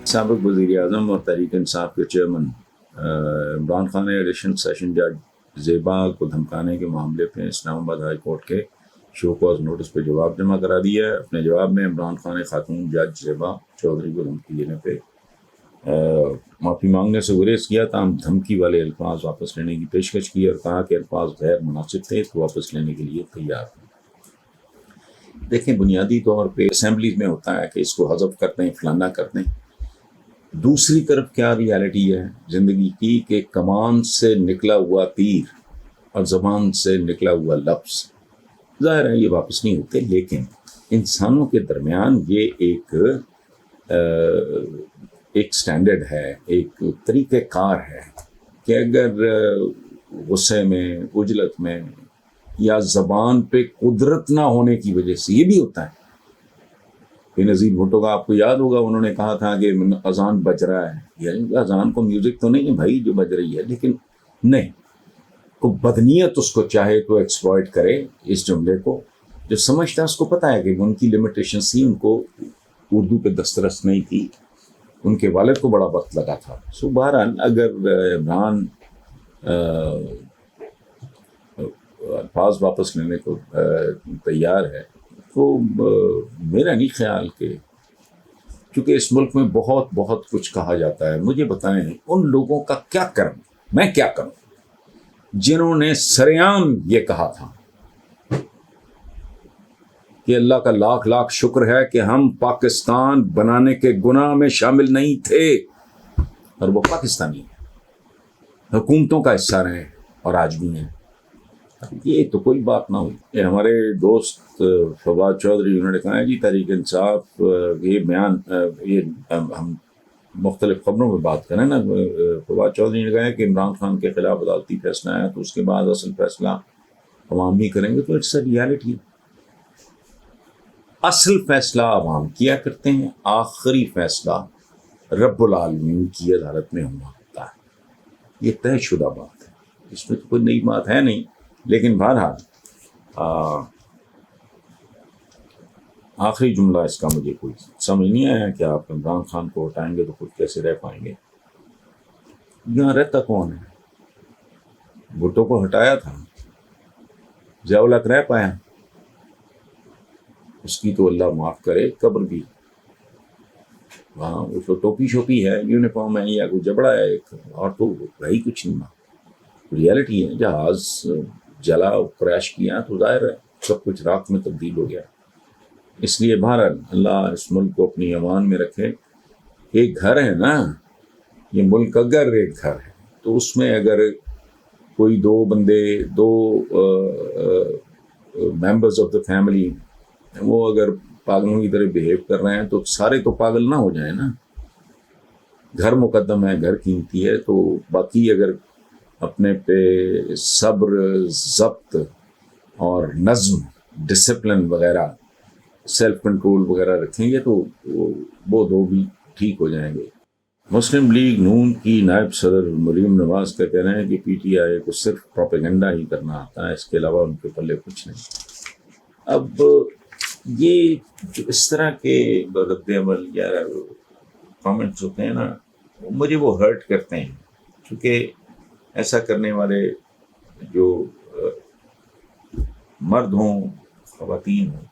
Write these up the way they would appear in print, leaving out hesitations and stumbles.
سابق وزیر اعظم اور تحریک انصاف کے چیئرمین عمران خان نے ایڈیشنل سیشن جج زیبا کو دھمکانے کے معاملے پہ اسلام آباد ہائی کورٹ کے شو کاز نوٹس پہ جواب جمع کرا دیا ہے۔ اپنے جواب میں عمران خان نے خاتون جج زیبا چودھری کو دھمکی دینے پہ معافی مانگنے سے گریز کیا، تاہم دھمکی والے الفاظ واپس لینے کی پیشکش کی اور کہا کہ الفاظ غیر مناسب تھے تو واپس لینے کے لیے تیار ہیں۔ دیکھیں، بنیادی طور پہ اسمبلیز میں ہوتا ہے کہ اس کو حذف کرتے ہیں، فلانا کرتے ہیں۔ دوسری طرف کیا ریالٹی ہے زندگی کی کہ کمان سے نکلا ہوا تیر اور زبان سے نکلا ہوا لفظ ظاہر ہے یہ واپس نہیں ہوتے، لیکن انسانوں کے درمیان یہ ایک سٹینڈرڈ ہے، ایک طریقہ کار ہے کہ اگر غصے میں، عجلت میں یا زبان پہ قدرت نہ ہونے کی وجہ سے، یہ بھی ہوتا ہے کہ نذیر بھٹو کا آپ کو یاد ہوگا، انہوں نے کہا تھا کہ اذان بج رہا ہے، یعنی اذان کو میوزک تو نہیں ہے بھائی جو بج رہی ہے، لیکن نہیں کو بدنیت اس کو چاہے تو ایکسپلائٹ کرے اس جملے کو، جو سمجھتا ہے اس کو پتہ ہے کہ ان کی لمیٹیشن سی، ان کو اردو پہ دسترس نہیں تھی، ان کے والد کو بڑا وقت لگا تھا۔ سو بہرحال اگر عمران الفاظ واپس لینے کو تیار ہے تو میرا نہیں خیال کہ، چونکہ اس ملک میں بہت بہت کچھ کہا جاتا ہے، مجھے بتائیں ان لوگوں کا کیا کروں، میں کیا کروں جنہوں نے سریعام یہ کہا تھا کہ اللہ کا لاکھ لاکھ شکر ہے کہ ہم پاکستان بنانے کے گناہ میں شامل نہیں تھے، اور وہ پاکستانی ہیں، حکومتوں کا حصہ رہے اور آج بھی ہیں۔ یہ تو کوئی بات نہ ہوئی۔ یہ ہمارے دوست فواد چودھری انہوں نے کہا ہے جی تحریک انصاف یہ بیان، یہ ہم مختلف خبروں میں بات کریں نا، فواد چودھری نے کہا ہے کہ عمران خان کے خلاف عدالتی فیصلہ آیا تو اس کے بعد اصل فیصلہ عوام بھی کریں گے، تو اٹس اے ریالٹی۔ اصل فیصلہ عوام کیا کرتے ہیں، آخری فیصلہ رب العالمین کی عدالت میں ہوتا ہے، یہ طے شدہ بات ہے، اس میں تو کوئی نئی بات ہے نہیں۔ لیکن بہرحال آخری جملہ اس کا مجھے کوئی سمجھ نہیں آیا کہ آپ عمران خان کو ہٹائیں گے تو خود کیسے رہ پائیں گے۔ یہاں رہتا کون ہے؟ بھٹو کو ہٹایا تھا، ضیاء الحق رہ پایا، اس کی تو اللہ معاف کرے قبر بھی، وہاں اس کو ٹوپی شوپی ہے، یونیفارم ہے یا کوئی جبڑا ہے ایک، اور تو بھائی کچھ نہیں وہاں۔ ریالٹی ہے جہاز جلا کریش کیا تو ظاہر ہے سب کچھ راکھ میں تبدیل ہو گیا۔ اس لیے بہرحال اللہ اس ملک کو اپنی امان میں رکھے۔ ایک گھر ہے نا، یہ ملک اگر ایک گھر ہے تو اس میں اگر کوئی دو بندے، دو ممبرز آف دا فیملی وہ اگر پاگلوں کی طرح بیہیو کر رہے ہیں تو سارے تو پاگل نہ ہو جائیں نا۔ گھر مقدم ہے، گھر قیمتی ہے، تو باقی اگر اپنے پہ صبر، ضبط اور نظم، ڈسپلن وغیرہ، سیلف کنٹرول وغیرہ رکھیں گے تو وہ دو بھی ٹھیک ہو جائیں گے۔ مسلم لیگ نون کی نائب صدر مریم نواز کا کہنا ہے کہ پی ٹی آئی کو صرف پروپیگنڈا ہی کرنا آتا ہے، اس کے علاوہ ان کے پلے کچھ نہیں۔ اب یہ جو اس طرح کے رد عمل یا کامنٹس ہوتے ہیں نا، مجھے وہ ہرٹ کرتے ہیں، کیونکہ ایسا کرنے والے جو مرد ہوں، خواتین ہوں،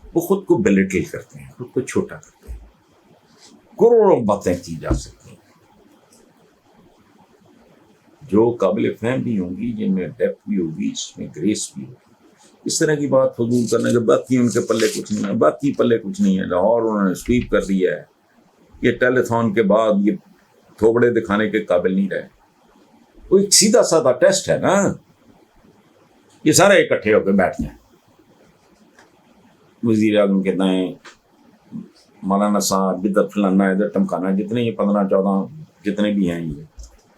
وہ خود کو بلیٹل کرتے ہیں، خود کو چھوٹا کرتے ہیں۔ کروڑوں باتیں کی جا سکتی ہیں جو قابل فہم بھی ہوں گی، جن میں ڈیپتھ بھی ہوگی، اس میں گریس بھی ہوگی۔ اس طرح کی بات فضول کرنے کے باقی ان کے پلے کچھ نہیں ہے، باقی پلے کچھ نہیں ہے۔ لاہور انہوں نے سویپ کر دیا ہے، یہ ٹیلی تھون کے بعد یہ تھوبڑے دکھانے کے قابل نہیں رہے۔ وہ ایک سیدھا سادہ ٹیسٹ ہے نا، یہ سارے اکٹھے ہو کے بیٹھ جائیں، وزیر اعظم کہتے ہیں مولانا صاحب ادھر فلانا ادھر ٹمکانا، جتنے یہ 15-14 جتنے بھی ہیں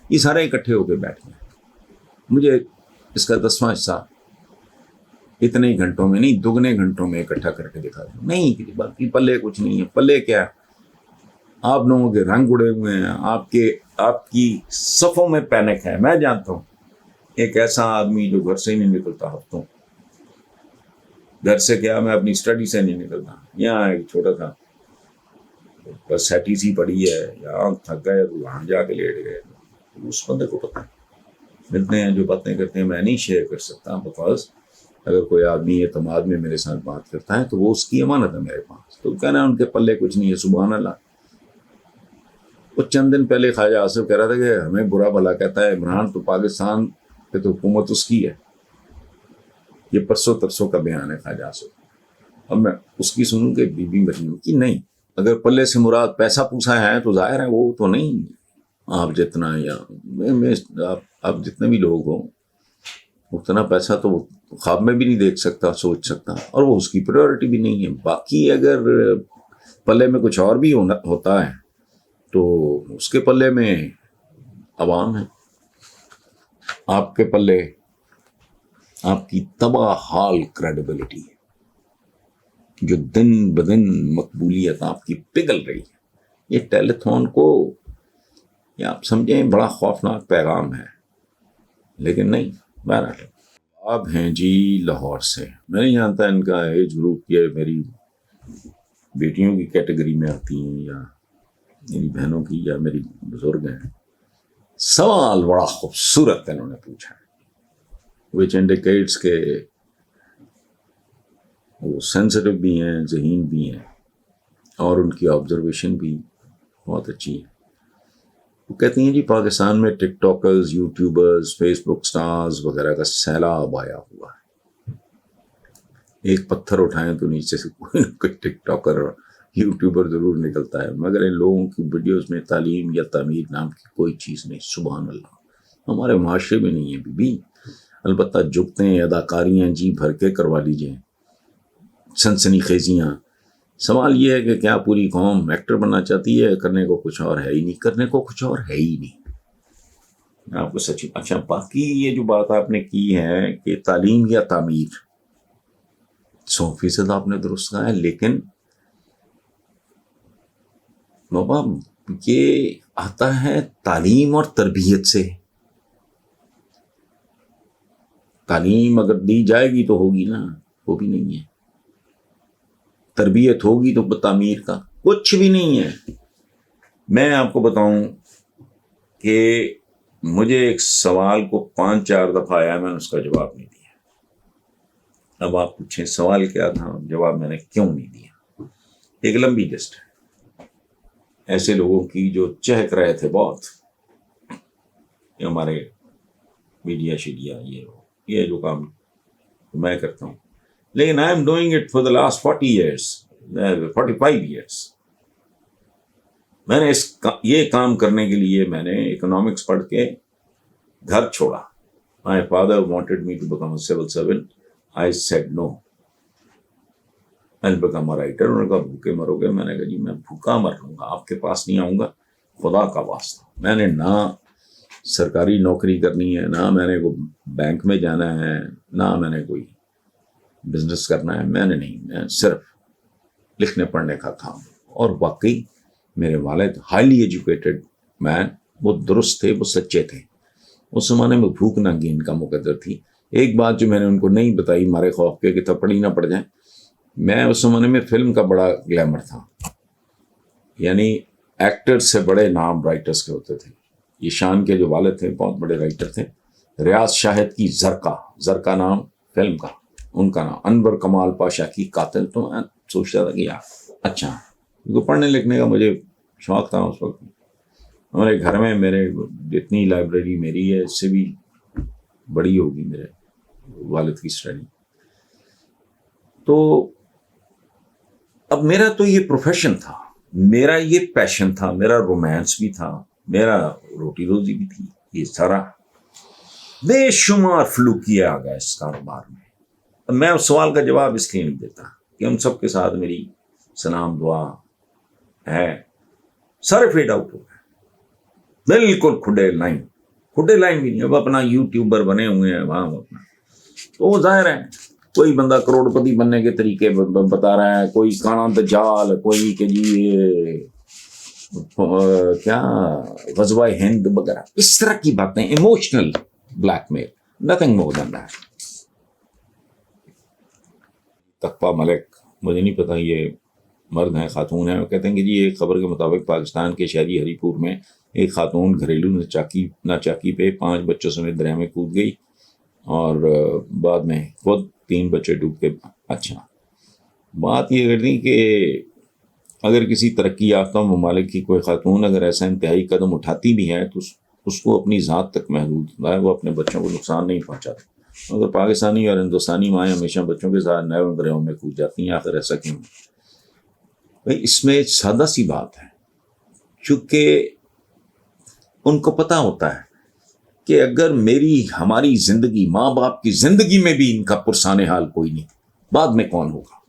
یہ سارے اکٹھے ہو کے بیٹھ جائیں۔ مجھے اس کا 10واں حصہ اتنے ہی گھنٹوں میں نہیں، دگنے گھنٹوں میں اکٹھا کر کے دکھا دیں، نہیں کہ باقی پلے کچھ نہیں ہے۔ پلے کیا، آپ لوگوں کے رنگ اڑے ہوئے ہیں، آپ کی صفوں میں پینک ہے۔ میں جانتا ہوں ایک ایسا آدمی جو گھر سے ہی نہیں نکلتا ہفتوں، گھر سے کیا میں اپنی اسٹڈی سے نہیں نکلتا، یہاں ایک چھوٹا تھا بس سیٹی سی پڑی ہے یا آنکھ تھک گئے تو وہاں جا کے لیٹ گئے. اس بندے کو پتہ ہے. ملتے ہیں جو باتیں کرتے ہیں میں نہیں شیئر کر سکتا بیکاز اگر کوئی آدمی اعتماد میں میرے ساتھ بات کرتا ہے تو وہ اس کی امانت ہے میرے پاس. تو کہنا ان کے پلے کچھ نہیں ہے. سبحان اللہ. وہ چند دن پہلے خواجہ آصف کہہ رہا تھا کہ ہمیں برا بھلا کہتا ہے عمران تو پاکستان پہ تو حکومت اس کی ہے. یہ پرسوں ترسوں کا بیان ہے خواجہ آصف. اب میں اس کی سنوں کہ بی بی مریم کی نہیں. اگر پلے سے مراد پیسہ پوسا ہے تو ظاہر ہے وہ تو نہیں آپ جتنا یا آپ جتنے بھی لوگ ہوں اتنا پیسہ تو خواب میں بھی نہیں دیکھ سکتا سوچ سکتا اور وہ اس کی پریورٹی بھی نہیں ہے. باقی اگر پلے میں کچھ اور بھی ہوتا ہے تو اس کے پلے میں عوام ہے. آپ کے پلے آپ کی تباہ حال کریڈیبلٹی ہے جو دن بدن مقبولیت آپ کی پگھل رہی ہے. یہ ٹیلی تھون کو یہ آپ سمجھیں بڑا خوفناک پیغام ہے لیکن نہیں. بہرحال آپ ہیں جی لاہور سے. میں نہیں جانتا ان کا ایج گروپ یہ میری بیٹیوں کی کیٹیگری میں آتی ہیں یا میری بہنوں کی یا میری بزرگ ہیں. سوال بڑا خوبصورت انہوں نے پوچھا which indicates کہ وہ سینسٹیو بھی ہیں ذہین بھی ہیں اور ان کی آبزرویشن بھی بہت اچھی ہے. وہ کہتی ہیں جی پاکستان میں ٹک ٹاکرز یوٹیوبرز فیس بک سٹارز وغیرہ کا سیلاب آیا ہوا ہے. ایک پتھر اٹھائیں تو نیچے سے کوئی نہ کوئی ٹک ٹاکر اور یوٹیوبر ضرور نکلتا ہے مگر ان لوگوں کی ویڈیوز میں تعلیم یا تعمیر نام کی کوئی چیز نہیں. سبحان اللہ. ہمارے معاشرے میں نہیں ہے بی. البتہ جگتیں اداکاریاں جی بھر کے کروا لیجئے سنسنی خیزیاں. سوال یہ ہے کہ کیا پوری قوم ایکٹر بننا چاہتی ہے؟ کرنے کو کچھ اور ہے ہی نہیں. کرنے کو کچھ اور ہے ہی نہیں. میں آپ کو سچی. اچھا باقی یہ جو بات آپ نے کی ہے کہ تعلیم یا تعمیر 100% آپ نے درست کہا ہے لیکن بابا یہ آتا ہے تعلیم اور تربیت سے. تعلیم اگر دی جائے گی تو ہوگی نا. وہ بھی نہیں ہے. تربیت ہوگی تو تعمیر کا کچھ بھی نہیں ہے. میں آپ کو بتاؤں کہ مجھے ایک سوال کو 5-4 دفعہ آیا میں نے اس کا جواب نہیں دیا. اب آپ پوچھیں سوال کیا تھا جواب میں نے کیوں نہیں دیا. ایک لمبی لسٹ ہے ایسے لوگوں کی جو چہک رہے تھے بہت کہ ہمارے میڈیا شیڈیا یہ جو کام میں کرتا ہوں لیکن I am doing it for the last 40 years 45 years. میں نے یہ کام کرنے کے لیے میں نے اکنامکس پڑھ کے گھر چھوڑا. My father wanted me to become a civil servant. I said no. I'll become a writer. انہوں نے کہا بھوکے مرو گے. میں نے کہا جی میں بھوکا مر لوں گا آپ کے پاس نہیں آؤں گا خدا کا واسطہ. میں نے نہ سرکاری نوکری کرنی ہے نہ میں نے کوئی بینک میں جانا ہے نہ میں نے کوئی بزنس کرنا ہے. میں نے نہیں. میں صرف لکھنے پڑھنے کا کام. اور واقعی میرے والد ہائیلی ایجوکیٹڈ مین وہ درست تھے وہ سچے تھے. اس زمانے میں بھوک ننگی ان کا مقدر تھی. ایک بات جو میں نے ان کو نہیں بتائی مارے خوف کے کہ تھپڑی نہ پڑ جائیں. میں اس زمانے میں فلم کا بڑا گلیمر تھا یعنی ایکٹر سے بڑے نام رائٹرز کے ہوتے تھے. یہ شان کے جو والد تھے بہت بڑے رائٹر تھے. ریاض شاہد کی زرکا نام فلم کا ان کا نام انور کمال پاشا کی قاتل. تو میں سوچتا تھا کہ یار اچھا کیونکہ پڑھنے لکھنے کا مجھے شوق تھا اس وقت. ہمارے گھر میں میرے جتنی لائبریری میری ہے اس سے بھی بڑی ہوگی میرے والد کی اسٹڈی. تو اب میرا تو یہ پروفیشن تھا میرا یہ پیشن تھا میرا رومانس بھی تھا میرا روٹی روزی بھی تھی. یہ سارا بے شمار فلوکیہ آ گیا اس کاروبار میں. اب میں اس سوال کا جواب اس لیے نہیں دیتا کہ ہم سب کے ساتھ میری سلام دعا ہے. سارے فیڈ آؤٹ ہو گئے بالکل کھڈے لائن بھی نہیں. اب اپنا یوٹیوبر بنے ہوئے ہیں وہاں اپنا. تو وہ ظاہر ہے کوئی بندہ کروڑ پتی بننے کے طریقے بتا رہا ہے کوئی کانا دجال کوئی کہ جی کیا غزوہ ہند وغیرہ اس طرح کی باتیں emotional blackmail nothing more than that. تقویٰ ملک مجھے نہیں پتا یہ مرد ہیں خاتون ہیں، وہ کہتے ہیں کہ جی ایک خبر کے مطابق پاکستان کے شہری ہری پور میں ایک خاتون گھریلو ناچاکی پہ 5 بچوں سمیت دریا میں کود گئی اور بعد میں خود 3 بچے ڈوب کے. اچھا بات یہ کرتی کہ اگر کسی ترقی یافتہ ممالک کی کوئی خاتون اگر ایسا انتہائی قدم اٹھاتی بھی ہے تو اس کو اپنی ذات تک محدود ہوتا ہے، وہ اپنے بچوں کو نقصان نہیں پہنچاتی. اگر پاکستانی اور ہندوستانی مائیں ہمیشہ بچوں کے ساتھ نہروں دریاؤں میں کود جاتی ہیں، آخر ایسا کیوں؟ بھائی اس میں سادہ سی بات ہے، چونکہ ان کو پتہ ہوتا ہے کہ اگر ہماری زندگی، ماں باپ کی زندگی میں بھی ان کا پرسان حال کوئی نہیں، بعد میں کون ہوگا؟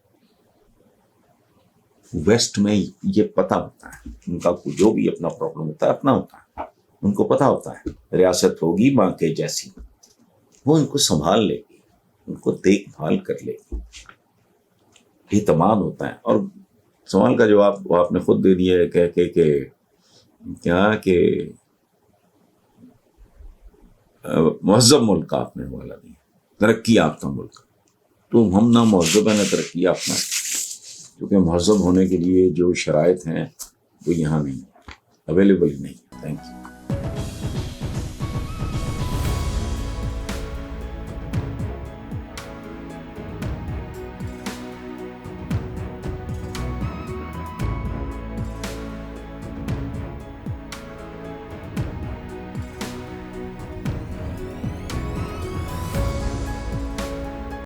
ویسٹ میں یہ پتہ ہوتا ہے، ان کا جو بھی اپنا پرابلم ہوتا ہے اپنا ہوتا ہے، ان کو پتہ ہوتا ہے ریاست ہوگی ماں کے جیسی، وہ ان کو سنبھال لے گی، ان کو دیکھ بھال کر لے گی، اعتماد ہوتا ہے. اور سوال کا جواب وہ آپ نے خود دے دیا ہے کہہ کے کہ کیا کہ مہذب ملک کا آپ نے حوالہ دیا، ترقی یافتہ ملک. تو ہم نہ مہذب ہیں نہ ترقی یافتہ ہیں، کیونکہ مہذب ہونے کے لیے جو شرائط ہیں وہ یہاں نہیں اویلیبل ہی نہیں. Thank you.